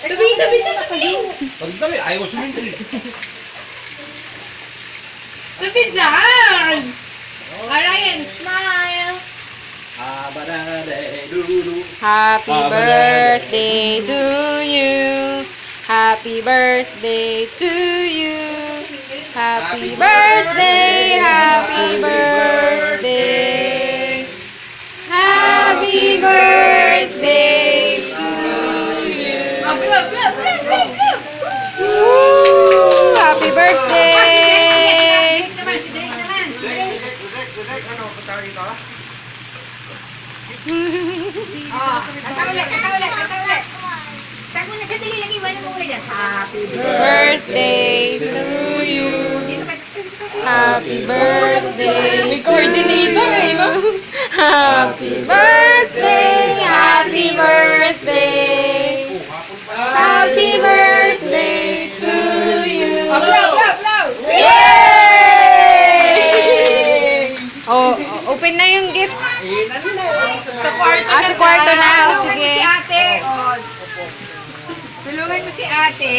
Tabi siya, tabi. Pagdali, ayaw sumindri. Tabi dyan. Ryan, smile. Happy birthday to you. Happy birthday to you. Happy birthday, happy birthday. Happy birthday to you. Woo! Happy birthday. Happy birthday to you. Happy birthday to you. Happy birthday, happy birthday. Happy birthday to you. Yay! Oh, open na yung gifts. Sa kwarto Sa kwarto na. O, sige. Si ate. Tulungan ko si ate.